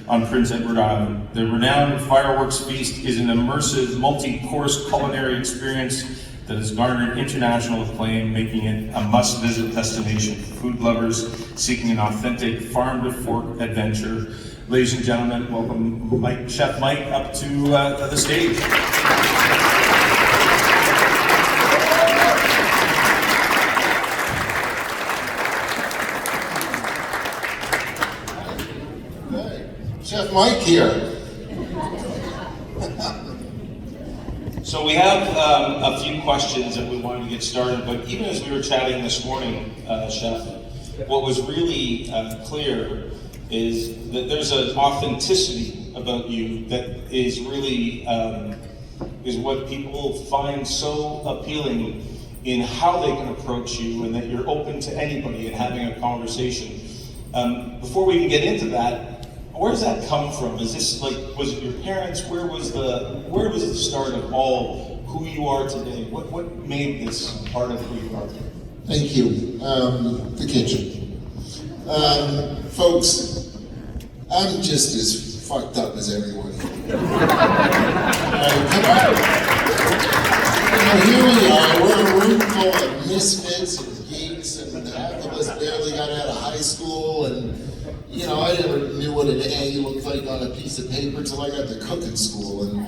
on Prince Edward Island. The renowned Fireworks Feast is an immersive, multi-course culinary experience that has garnered international acclaim, making it a must-visit destination for food lovers seeking an authentic farm-to-fork adventure. Ladies and gentlemen, welcome Chef Mike up to the stage. Chef Mike here. So we have a few questions that we wanted to get started, but even as we were chatting this morning, Chef, what was really clear is that there's an authenticity about you that is really is what people find so appealing in how they can approach you, and that you're open to anybody and having a conversation. Before we even get into that, where does that come from? Is this like, was it your parents? Where was the start of all who you are today? What made this part of who you are? Thank you. The kitchen. Folks, I'm just as fucked up as everyone. Here we are, we're a room full of misfits and geeks, and half of us barely got out of high school, and I never knew what an A looked like on a piece of paper till I got to cooking school, and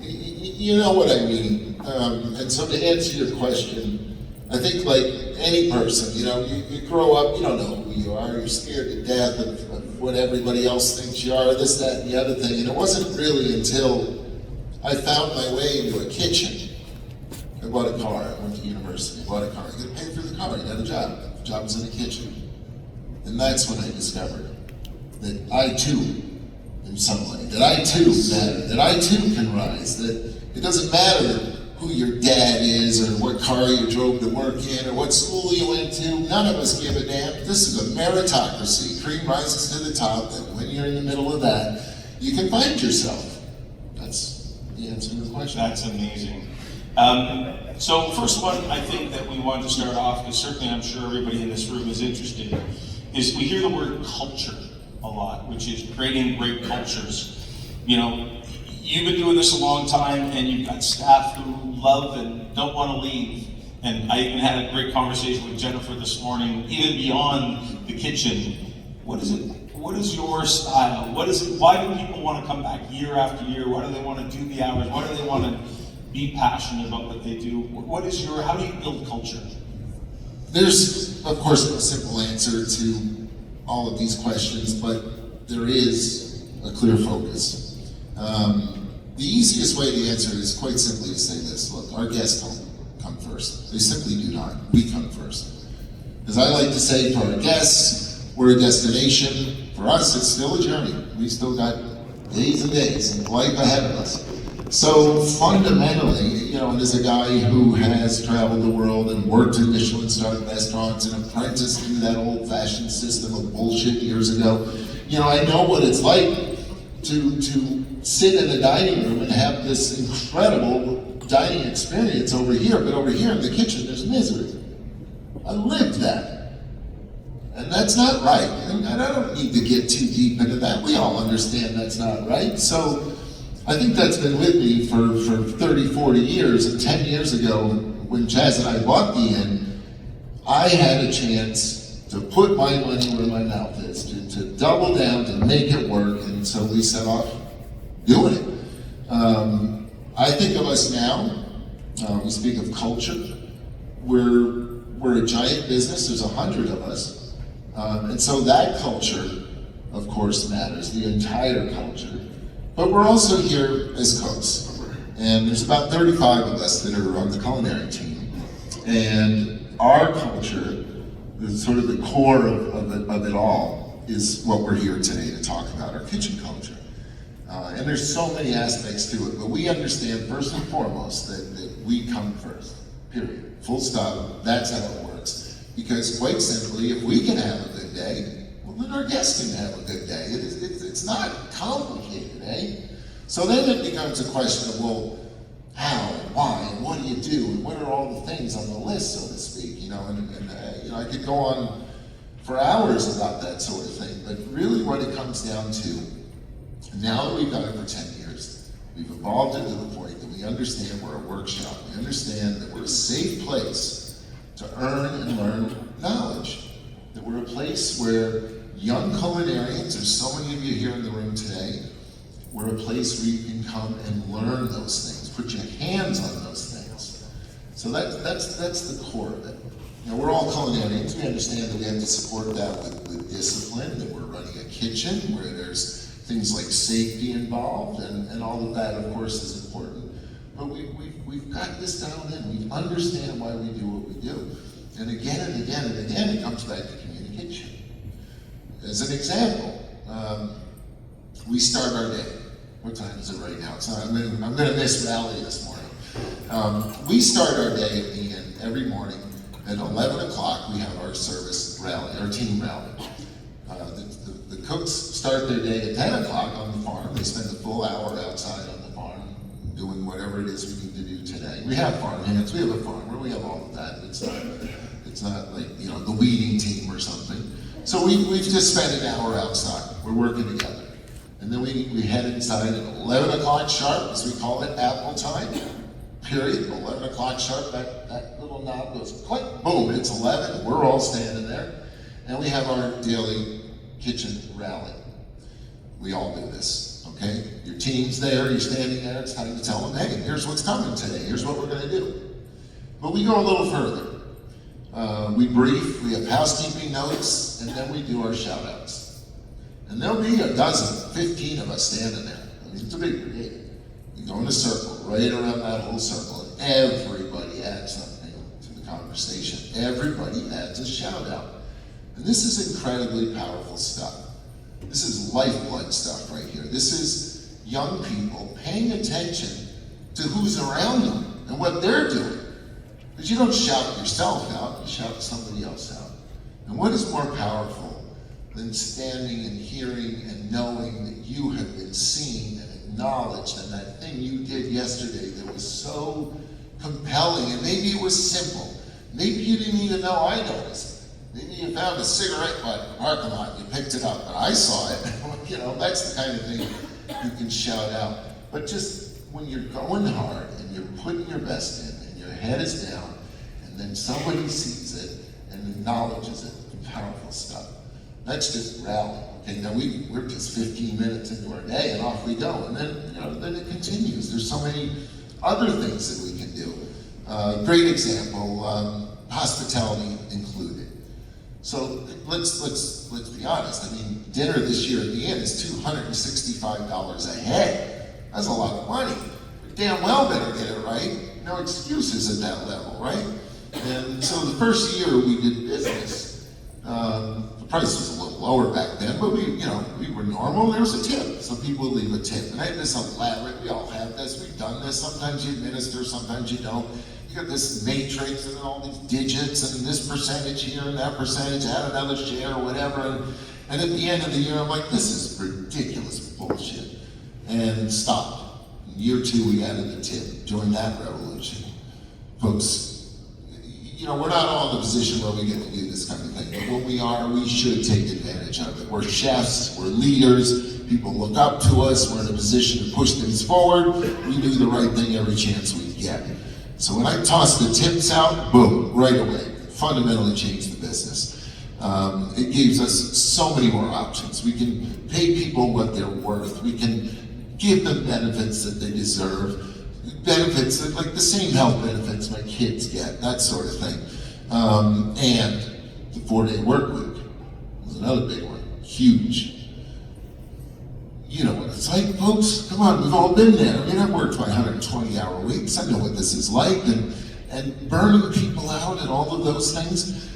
you know what I mean. And so to answer your question, I think like any person, you grow up, you don't know who you are, you're scared to death of what everybody else thinks you are, this, that, and the other thing. And it wasn't really until I found my way into a kitchen. I bought a car, I went to university, I bought a car, I got paid for the car, I got a job. The job was in the kitchen. And that's when I discovered that I too am somebody, that I too matter, that I too can rise, that it doesn't matter who your dad is or what car you drove to work in or what school you went to. None of us give a damn. This is a meritocracy. Cream rises to the top, and when you're in the middle of that, you can find yourself. That's the answer to the question. That's amazing. So first one, I think that we wanted to start off, because certainly I'm sure everybody in this room is interested, is we hear the word culture a lot, which is creating great cultures. You've been doing this a long time, and you've got staff who love and don't want to leave. And I even had a great conversation with Jennifer this morning, even beyond the kitchen. What is it? What is your style? What is it? Why do people want to come back year after year? Why do they want to do the hours? Why do they want to be passionate about what they do? How do you build culture? There's, of course, a simple answer to all of these questions, but there is a clear focus. The easiest way to answer it is quite simply to say this: look, our guests don't come first. They simply do not. We come first. As I like to say to our guests, we're a destination. For us, it's still a journey. We still got days and days of life ahead of us. So fundamentally, and as a guy who has traveled the world and worked in Michelin-starred restaurants and apprenticed through that old-fashioned system of bullshit years ago, I know what it's like to sit in a dining room and have this incredible dining experience over here, but over here in the kitchen, there's misery. I lived that. And that's not right. And I don't need to get too deep into that. We all understand that's not right. So I think that's been with me for 30, 40 years. And 10 years ago, when Chaz and I bought the inn, I had a chance to put my money where my mouth is, to double down, to make it work. And so we set off doing it. I think of us now, we speak of culture. We're a giant business, there's 100 of us. And so that culture, of course, matters, the entire culture. But we're also here as cooks. And there's about 35 of us that are on the culinary team. And our culture, sort of the core of it all, is what we're here today to talk about, our kitchen culture. And there's so many aspects to it, but we understand first and foremost that we come first, period. Full stop, that's how it works. Because quite simply, if we can have a good day, well then our guests can have a good day. It's not complicated, eh? So then it becomes a question of, well, how, why, and what do you do, and what are all the things on the list, so to speak, and I could go on for hours about that sort of thing, but really what it comes down to And now that we've done it for 10 years, we've evolved it to the point that we understand we're a workshop. We understand that we're a safe place to earn and learn knowledge. That we're a place where young culinarians, there's so many of you here in the room today, we're a place where you can come and learn those things, put your hands on those things. So that's the core of it. Now, we're all culinarians. We understand that we have to support that with discipline, that we're running a kitchen where there's things like safety involved, and all of that, of course, is important. But we've got this down in. We understand why we do what we do. And again and again and again, it comes back to communication. As an example, we start our day. What time is it right now? I'm going to miss rally this morning. We start our day at the end every morning at 11 o'clock. We have our service rally, our team rally. The cooks start their day at 10 o'clock on the farm. They spend a full hour outside on the farm doing whatever it is we need to do today. We have farm hands, we have a farmer, we have all of that. It's not like, you know, the weeding team or something. So we've just spent an hour outside. We're working together. And then we head inside at 11 o'clock sharp, as we call it, apple time, period. 11 o'clock sharp, that little knob goes click, boom, it's 11. We're all standing there. And we have our daily kitchen rally. We all do this, okay? Your team's there, you're standing there, it's time to tell them, hey, here's what's coming today, here's what we're gonna do. But we go a little further. We brief, we have housekeeping notes, and then we do our shout outs. And there'll be a dozen, 15 of us standing there. I mean, it's a big brigade. We go in a circle, right around that whole circle, and everybody adds something to the conversation. Everybody adds a shout out. And this is incredibly powerful stuff. This is lifeblood stuff right here. This is young people paying attention to who's around them and what they're doing. Because you don't shout yourself out, you shout somebody else out. And what is more powerful than standing and hearing and knowing that you have been seen and acknowledged, and that thing you did yesterday that was so compelling, and maybe it was simple. Maybe you didn't even know I noticed. Maybe you found a cigarette butt in the parking lot and you picked it up, but I saw it. You know, that's the kind of thing you can shout out. But just when you're going hard and you're putting your best in and your head is down, and then somebody sees it and acknowledges it, powerful stuff. That's just rally. Okay, now we're just 15 minutes into our day and off we go. And then, you know, then it continues. There's so many other things that we can do. Great example, hospitality included. So let's be honest. I mean, dinner this year at the inn is $265 a head. That's a lot of money. We damn well better get it right. No excuses at that level, right? And so the first year we did business, the price was a little lower back then, but we were normal. There was a tip. Some people leave a tip. And I had this elaborate, we all have this, we've done this. Sometimes you administer, sometimes you don't. You got this matrix and all these digits and this percentage here and that percentage, add another share or whatever. And at the end of the year, I'm like, this is ridiculous bullshit. And stopped. In year 2, we added the tip. Join that revolution. Folks, you know, we're not all in a position where we get to do this kind of thing, but when we are, we should take advantage of it. We're chefs, we're leaders, people look up to us, we're in a position to push things forward, we do the right thing every chance we get. So when I toss the tips out, boom, right away, fundamentally change the business. It gives us so many more options. We can pay people what they're worth, we can give them benefits that they deserve, benefits that, like the same health benefits my kids get, that sort of thing. And the 4-day work week was another big one, huge. You know what it's like, folks. Come on, we've all been there. I mean, I've worked my 120-hour weeks. I know what this is like, and burning people out and all of those things.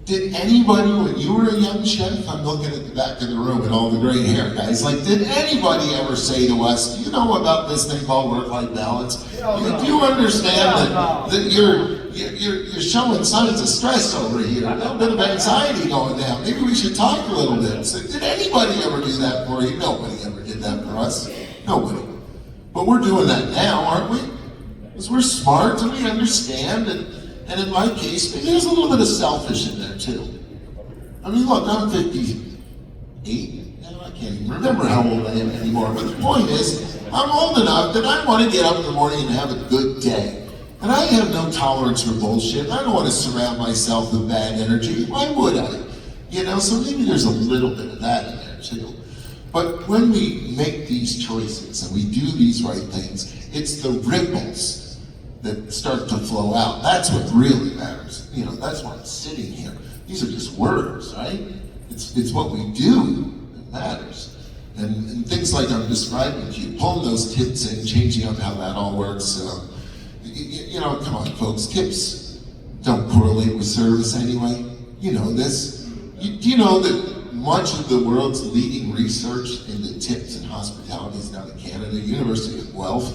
Did anybody, when you were a young chef, I'm looking at the back of the room at all the gray hair guys, like, did anybody ever say to us, do you know about this thing called work-life balance? Do you understand that you're showing signs of stress over here, a little bit of anxiety going down? Maybe we should talk a little bit. So, did anybody ever do that for you? Nobody ever did that for us. Nobody. But we're doing that now, aren't we? Because we're smart and we understand, and in my case, maybe there's a little bit of selfish in there too. I mean, look, I'm 58, and I can't even remember how old I am anymore, but the point is, I'm old enough that I want to get up in the morning and have a good day. And I have no tolerance for bullshit. I don't want to surround myself with bad energy. Why would I? You know, so maybe there's a little bit of that in there too. But when we make these choices and we do these right things, it's the ripples that start to flow out. That's what really matters. You know, that's why I'm sitting here. These are just words, right? It's what we do that matters. And things like I'm describing to you, pulling those tips in, changing up how that all works. You know, come on, folks, tips don't correlate with service anyway. You know this. Do you know that much of the world's leading research into tips and hospitality is down in Canada, University of Guelph,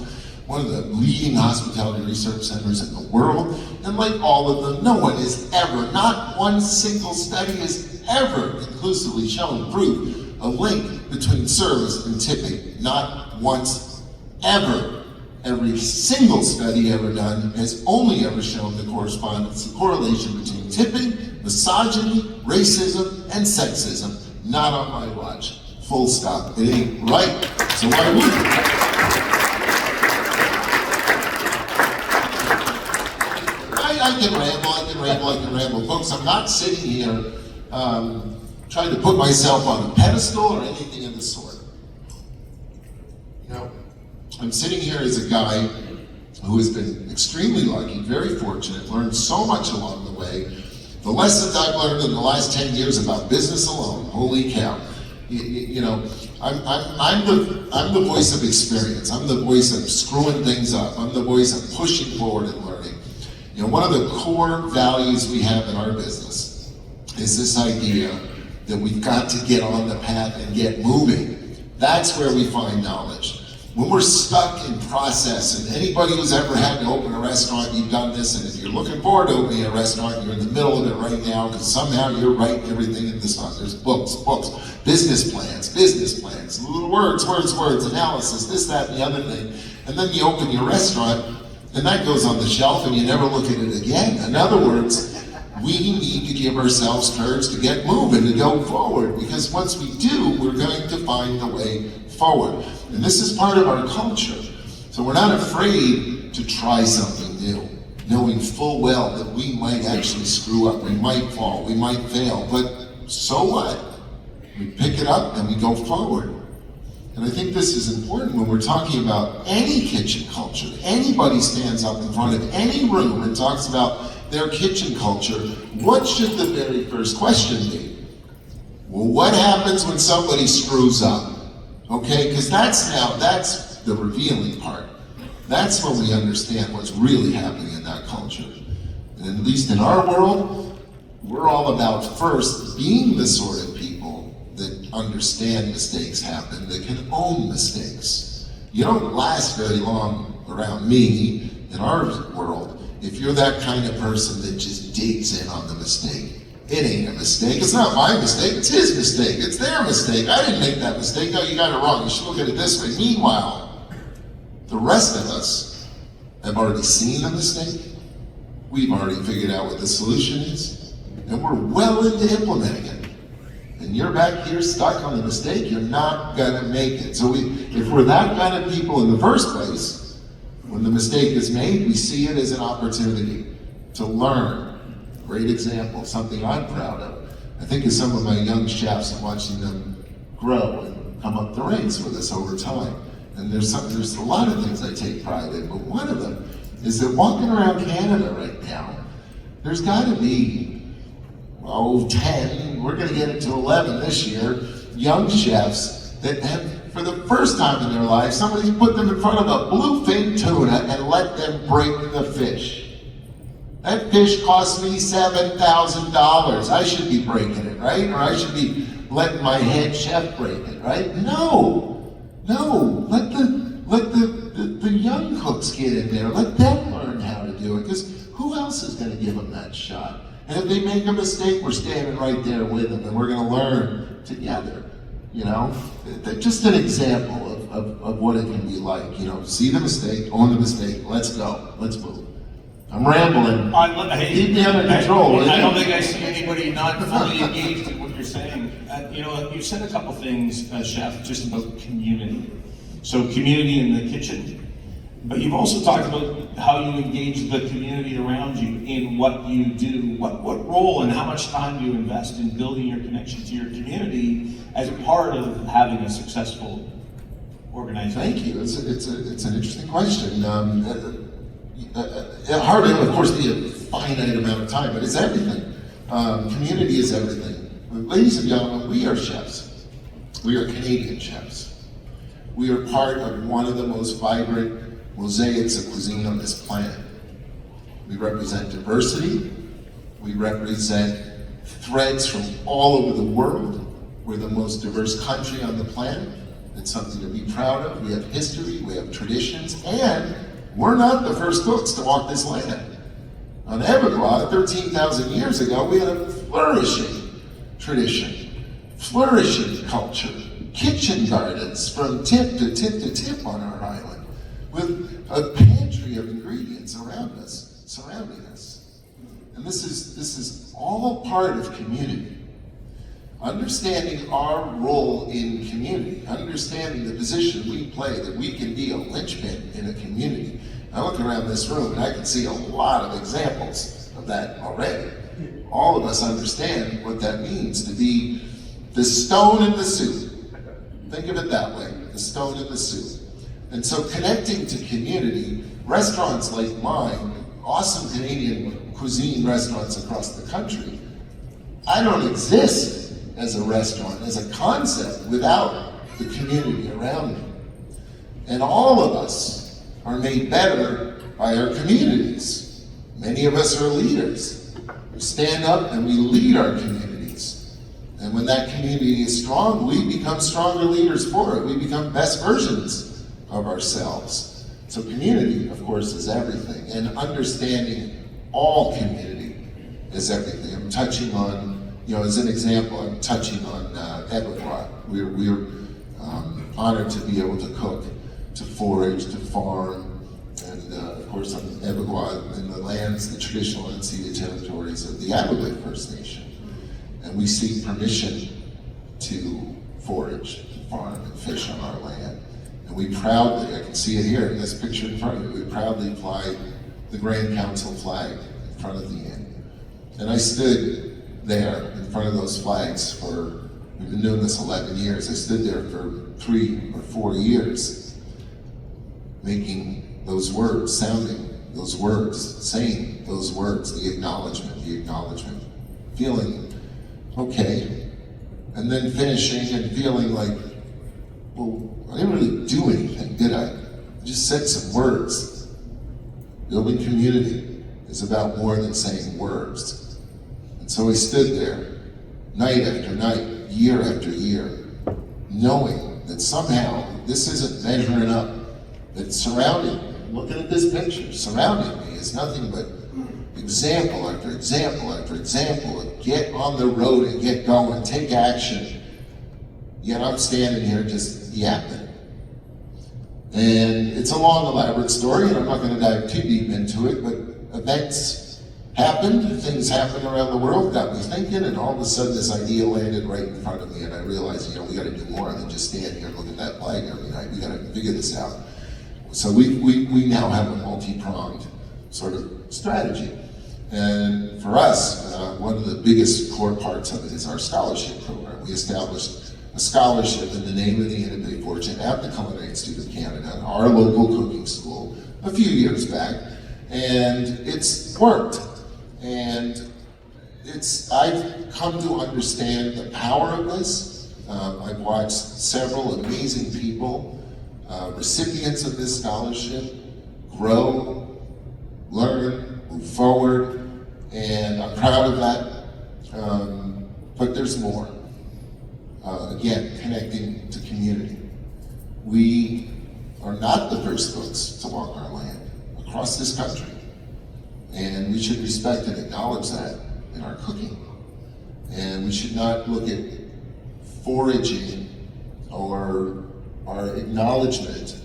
one of the leading hospitality research centers in the world, and like all of them, no one has ever, not one single study has ever conclusively shown proof a link between service and tipping. Not once, ever. Every single study ever done has only ever shown the correspondence, the correlation between tipping, misogyny, racism, and sexism. Not on my watch. Full stop. It ain't right. So why would it? I can ramble. Folks, I'm not sitting here trying to put myself on a pedestal or anything of the sort. You know, I'm sitting here as a guy who has been extremely lucky, very fortunate, learned so much along the way. The lessons I've learned in the last 10 years about business alone, holy cow. You know, I'm the voice of experience. I'm the voice of screwing things up. I'm the voice of pushing forward and learning. You know, one of the core values we have in our business is this idea that we've got to get on the path and get moving. That's where we find knowledge. When we're stuck in process, and anybody who's ever had to open a restaurant, you've done this, and if you're looking forward to opening a restaurant, you're in the middle of it right now, because somehow you're writing everything in this stuff. There's books, business plans, little words, analysis, this, that, and the other thing. And then you open your restaurant, and that goes on the shelf, and you never look at it again. In other words, we need to give ourselves courage to get moving, to go forward, because once we do, we're going to find the way forward. And this is part of our culture. So we're not afraid to try something new, knowing full well that we might actually screw up, we might fall, we might fail, but so what? We pick it up and we go forward. And I think this is important when we're talking about any kitchen culture. Anybody stands up in front of any room and talks about their kitchen culture, what should the very first question be? Well, what happens when somebody screws up? Okay, because that's the revealing part. That's when we understand what's really happening in that culture. And at least in our world, we're all about first being the sort of people that understand mistakes happen, that can own mistakes. You don't last very long around me in our world if you're that kind of person that just digs in on the mistake. It ain't a mistake. It's not my mistake. It's his mistake. It's their mistake. I didn't make that mistake. No, you got it wrong. You should look at it this way. Meanwhile, the rest of us have already seen the mistake. We've already figured out what the solution is. And we're well into implementing it. And you're back here stuck on the mistake, you're not gonna make it. So if we're that kind of people in the first place, when the mistake is made, we see it as an opportunity to learn. Great example, something I'm proud of. I think of some of my young chefs and watching them grow and come up the ranks with us over time. And there's a lot of things I take pride in, but one of them is that walking around Canada right now, there's gotta be, 10, we're gonna get it to 11 this year, young chefs that have, for the first time in their lives, somebody's put them in front of a bluefin tuna and let them break the fish. That fish cost me $7,000. I should be breaking it, right? Or I should be letting my head chef break it, right? No, let the young cooks get in there. Let them learn how to do it, because who else is gonna give them that shot? And if they make a mistake, we're standing right there with them, and we're gonna learn together, you know? Just an example of what it can be like, you know? See the mistake, own the mistake, let's go, let's move. I'm rambling. Keep me under control. I don't think I see anybody not fully engaged in what you're you're saying. You said a couple things, Chef, just about community. So community in the kitchen, but you've also talked about how you engage the community around you in what you do. What role and how much time do you invest in building your connection to your community as part of having a successful organization? Thank you. It's an interesting question. Hard to, of course, be a finite amount of time, but it's everything. Community is everything. Ladies and gentlemen, we are chefs. We are Canadian chefs. We are part of one of the most vibrant mosaics of cuisine on this planet. We represent diversity. We represent threads from all over the world. We're the most diverse country on the planet. It's something to be proud of. We have history, we have traditions, and we're not the first cooks to walk this land. On Abergwa, 13,000 years ago, we had a flourishing tradition, flourishing culture, kitchen gardens from tip to tip to tip on our island, with a pantry of ingredients around us, surrounding us. And this is all part of community. Understanding our role in community, understanding the position we play, that we can be a linchpin in a community. I look around this room and I can see a lot of examples of that already. All of us understand what that means to be the stone in the soup. Think of it that way, the stone in the soup. And so connecting to community, restaurants like mine, awesome Canadian cuisine restaurants across the country, I don't exist as a restaurant, as a concept, without the community around me. And all of us are made better by our communities. Many of us are leaders. We stand up and we lead our communities. And when that community is strong, we become stronger leaders for it. We become best versions of ourselves. So community, of course, is everything. And understanding all community is everything. I'm touching on, as an example, I'm touching on Abergwa. We're honored to be able to cook, to forage, to farm, and of course on Abergwa, in the lands, the traditional unceded territories of the Aboriginal First Nation. And we seek permission to forage, to farm, and fish on our land. And we proudly, I can see it here in this picture in front of me, we proudly fly the Grand Council flag in front of the inn. And I stood there in front of those flags we've been doing this 11 years. I stood there for 3 or 4 years, making those words, sounding those words, saying those words, the acknowledgement, feeling okay, and then finishing and feeling like, well, I didn't really do anything, did I? I just said some words. Building community is about more than saying words. And so I stood there, night after night, year after year, knowing that somehow this isn't measuring up, that surrounding me, looking at this picture, surrounding me is nothing but example after example after example of get on the road and get going, take action. Yet I'm standing here just yapping. And it's a long, elaborate story, and I'm not going to dive too deep into it, but events happened, things happened around the world, got me thinking, and all of a sudden this idea landed right in front of me, and I realized, we got to do more than just stand here and look at that flag every night. We got to figure this out. So we now have a multi-pronged sort of strategy. And for us, one of the biggest core parts of it is our scholarship program. We established a scholarship in the name of the Innovative Fortune at the Culinary Institute of Canada, our local cooking school, a few years back, and it's worked. And I've come to understand the power of this. I've watched several amazing people, recipients of this scholarship, grow, learn, move forward, and I'm proud of that. But there's more. Again, connecting to community. We are not the first folks to walk our land across this country. And we should respect and acknowledge that in our cooking. And we should not look at foraging or our acknowledgement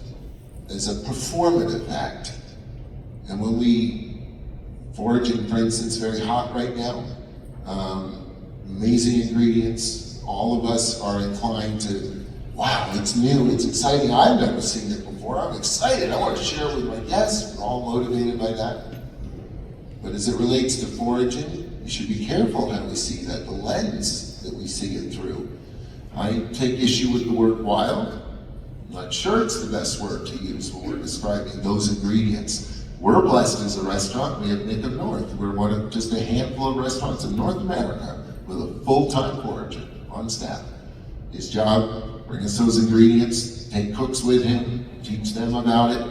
as a performative act. And when we, foraging, for instance, very hot right now, amazing ingredients. All of us are inclined to, wow, it's new, it's exciting. I've never seen it before. I'm excited. I want to share it with my guests. We're all motivated by that. But as it relates to foraging, we should be careful how we see that, the lens that we see it through. I take issue with the word wild. I'm not sure it's the best word to use when we're describing those ingredients. We're blessed as a restaurant. We have Nick of North. We're one of just a handful of restaurants in North America with a full-time forager on staff. His job, bring us those ingredients, take cooks with him, teach them about it.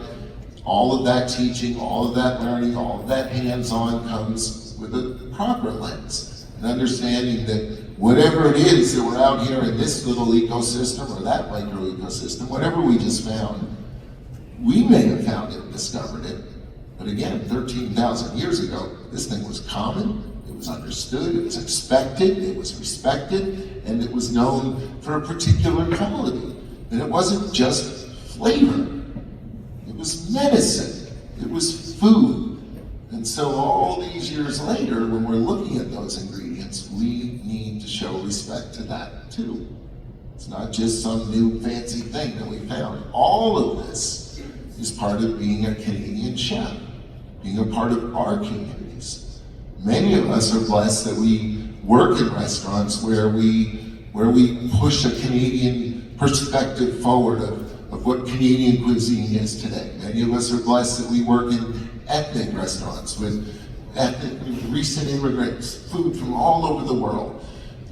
All of that teaching, all of that learning, all of that hands-on comes with a proper lens. And understanding that whatever it is that we're out here in this little ecosystem or that micro ecosystem, whatever we just found, we may have found it and discovered it. But again, 13,000 years ago, this thing was common, it was understood, it was expected, it was respected, and it was known for a particular quality. And it wasn't just flavor. It was medicine, it was food. And so all these years later, when we're looking at those ingredients, we need to show respect to that too. It's not just some new fancy thing that we found. All of this is part of being a Canadian chef, being a part of our communities. Many of us are blessed that we work in restaurants where we push a Canadian perspective forward of what Canadian cuisine is today. Many of us are blessed that we work in ethnic restaurants with recent immigrants, food from all over the world.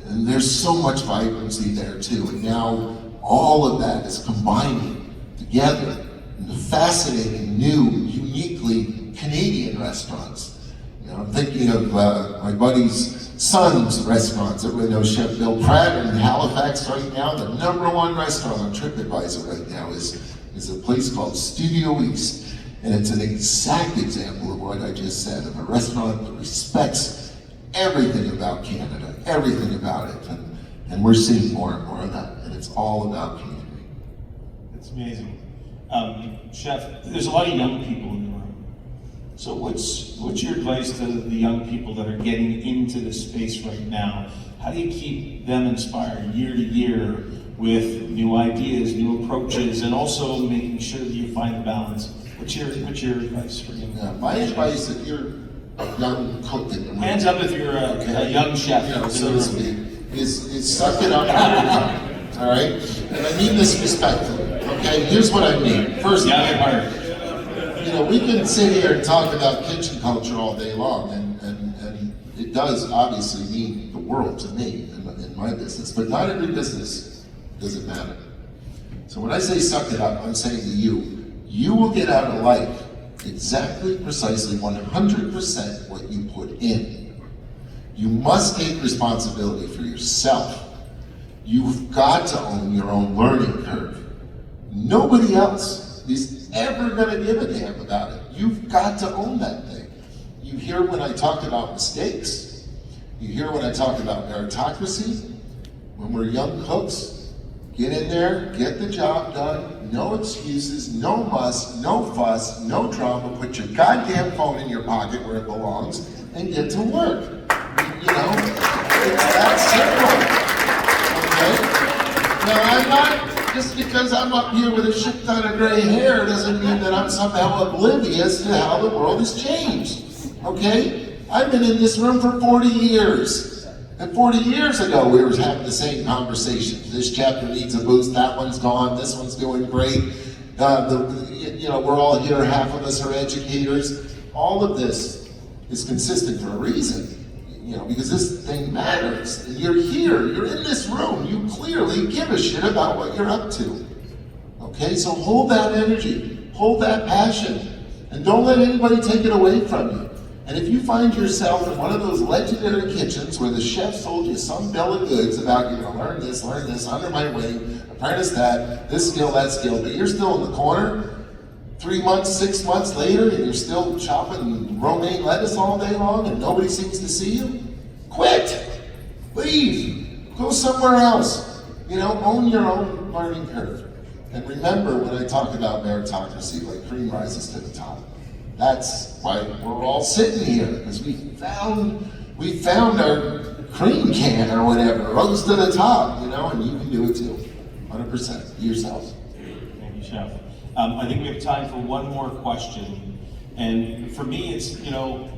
And there's so much vibrancy there too. And now all of that is combining together into fascinating, new, uniquely Canadian restaurants. You know, I'm thinking of my buddy's son's restaurants. Everybody knows Chef Bill Pratt in Halifax right now. The #1 restaurant on TripAdvisor right now is a place called Studio East. And it's an exact example of what I just said, of a restaurant that respects everything about Canada, everything about it. And we're seeing more and more of that. And it's all about community. It's amazing. Chef, there's a lot of young people in the room. So what's your advice to the young people that are getting into this space right now? How do you keep them inspired year to year with new ideas, new approaches, and also making sure that you find the balance? What's your advice for you? My advice, if you're a young cook in the room, hands up if you're a young chef, so to speak, is suck it up all the time. All right, and I mean this respectfully. Okay, here's what I mean. First, you know, we can sit here and talk about kitchen culture all day long, and it does obviously mean the world to me in my business, but not every business does it matter. So when I say suck it up, I'm saying to you, you will get out of life exactly, precisely, 100% what you put in. You must take responsibility for yourself. You've got to own your own learning curve. Nobody else is ever going to give a damn about it. You've got to own that thing. You hear when I talk about mistakes. You hear when I talk about meritocracy. When we're young cooks, get in there, get the job done, no excuses, no muss, no fuss, no drama, put your goddamn phone in your pocket where it belongs, and get to work. You know, it's that simple, okay? Now I'm not, just because I'm up here with a shit ton of gray hair doesn't mean that I'm somehow oblivious to how the world has changed, okay? I've been in this room for 40 years. And 40 years ago, we were having the same conversation. This chapter needs a boost, that one's gone, this one's doing great. You know, we're all here, half of us are educators. All of this is consistent for a reason, you know, because this thing matters. You're here, you're in this room, you clearly give a shit about what you're up to. Okay, so hold that energy, hold that passion, and don't let anybody take it away from you. And if you find yourself in one of those legendary kitchens where the chef told you some bill of goods about, you know, learn this, under my wing, apprentice that, this skill, that skill, but you're still in the corner 3 months, 6 months later, and you're still chopping romaine lettuce all day long and nobody seems to see you, quit, leave, go somewhere else. You know, own your own learning curve. And remember when I talk about meritocracy, like cream rises to the top. That's why we're all sitting here, because we found our cream can or whatever, rose to the top, you know, and you can do it too, 100%, yourself. Thank you, Chef. I think we have time for one more question. And for me, it's, you know,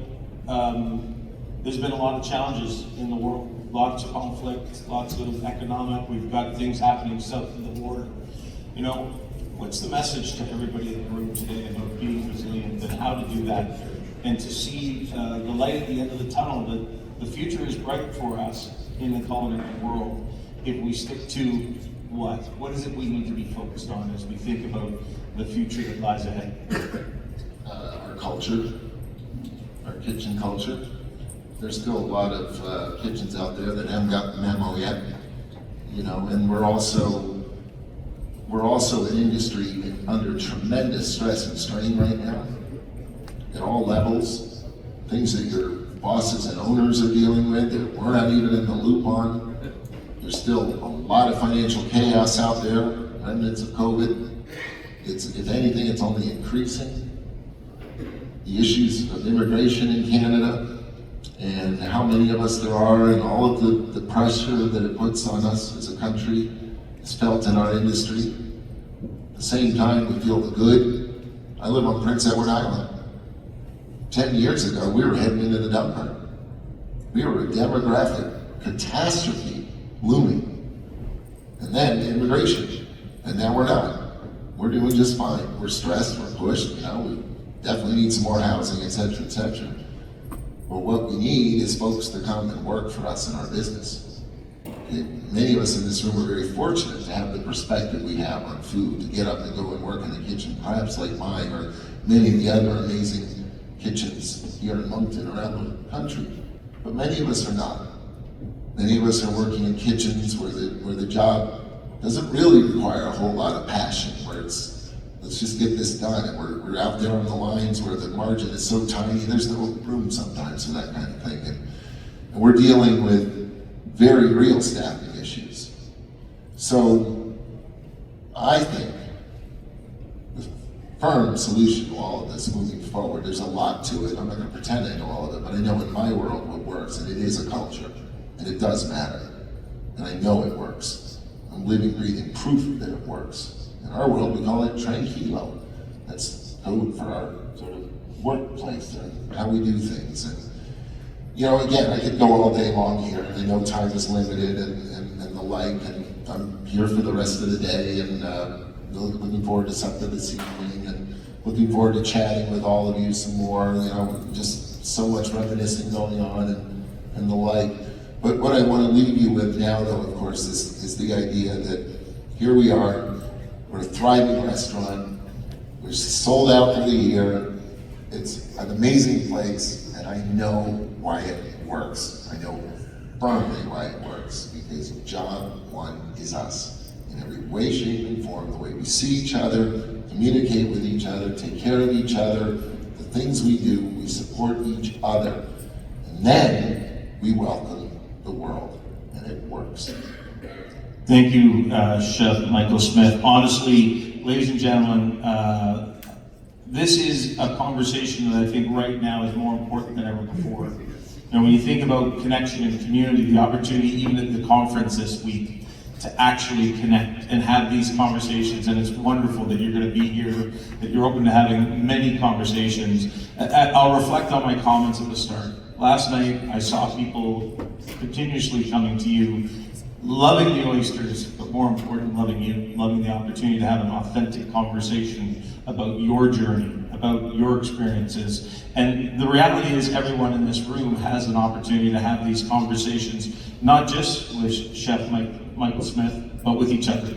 there's been a lot of challenges in the world, lots of conflict, lots of economic, we've got things happening south of the border. You know, what's the message to everybody in the room today about being resilient and how to do that? And to see the light at the end of the tunnel, that the future is bright for us in the culinary world if we stick to what? What is it we need to be focused on as we think about the future that lies ahead? Our culture, our kitchen culture. There's still a lot of kitchens out there that haven't got the memo yet, you know, and we're also an industry under tremendous stress and strain right now, at all levels, things that your bosses and owners are dealing with that we're not even in the loop on. There's still a lot of financial chaos out there, remnants of COVID. If anything, it's only increasing. The issues of immigration in Canada and how many of us there are and all of the pressure that it puts on us as a country is felt in our industry. At the same time, we feel the good. I live on Prince Edward Island. 10 years ago, we were heading into the dump heap. We were a demographic catastrophe looming. And then immigration. And now we're not. We're doing just fine. We're stressed, we're pushed, you know, we definitely need some more housing, et cetera, et cetera. But what we need is folks to come and work for us in our business. Many of us in this room are very fortunate to have the perspective we have on food, to get up and go and work in the kitchen, perhaps like mine or many of the other amazing kitchens here in Moncton around the country. But many of us are not. Many of us are working in kitchens where the job doesn't really require a whole lot of passion, where it's, let's just get this done, and we're out there on the lines where the margin is so tiny, there's no room sometimes for that kind of thing. And we're dealing with very real staffing issues. So I think the firm solution to all of this moving forward, there's a lot to it. I'm not going to pretend I know all of it, but I know in my world what works, and it is a culture, and it does matter, and I know it works. I'm living, breathing proof that it works. In our world, we call it tranquilo. That's code for our sort of workplace and how we do things. And you know, again, I could go all day long here. I know time is limited and the like, and I'm here for the rest of the day, and looking forward to something this evening, and looking forward to chatting with all of you some more. You know, just so much reminiscing going on and the like. But what I want to leave you with now, though, of course, is the idea that here we are, we're a thriving restaurant, we're sold out for the year, it's an amazing place, and I know why it works. I know firmly why it works, because job one is us. In every way, shape, and form, the way we see each other, communicate with each other, take care of each other, the things we do, we support each other. And then we welcome the world, and it works. Thank you, Chef Michael Smith. Honestly, ladies and gentlemen, this is a conversation that I think right now is more important than ever before. And when you think about connection and community, the opportunity even at the conference this week to actually connect and have these conversations, and it's wonderful that you're going to be here, that you're open to having many conversations. I'll reflect on my comments at the start. Last night, I saw people continuously coming to you, loving the oysters, but more important, loving you, loving the opportunity to have an authentic conversation about your journey, about your experiences. And the reality is everyone in this room has an opportunity to have these conversations, not just with Chef Michael Smith, but with each other.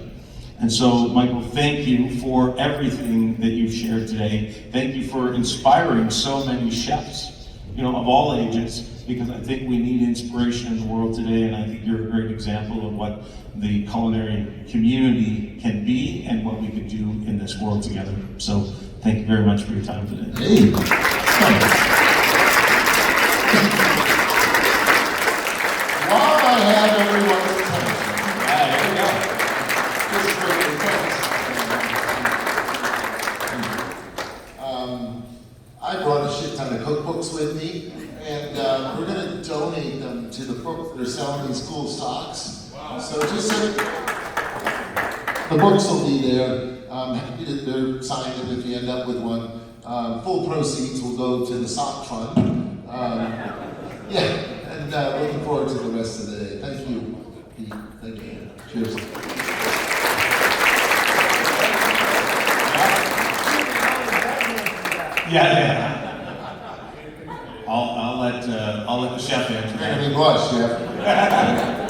And so, Michael, thank you for everything that you've shared today. Thank you for inspiring so many chefs, you know, of all ages, because I think we need inspiration in the world today, and I think you're a great example of what the culinary community can be and what we could do in this world together. So thank you very much for your time today. Hey. While I have everyone's attention, There we go. I brought a shit ton of cookbooks with me. and we're going to donate them to the books that are selling these cool socks. Wow. So just the books will be there. Happy that they're signed them if you end up with one. Full proceeds will go to the sock fund. Yeah, and looking forward to the rest of the day. Thank you, Pete. Thank you. Cheers. Yeah. I'll let the chef answer that. Made me blush, Chef.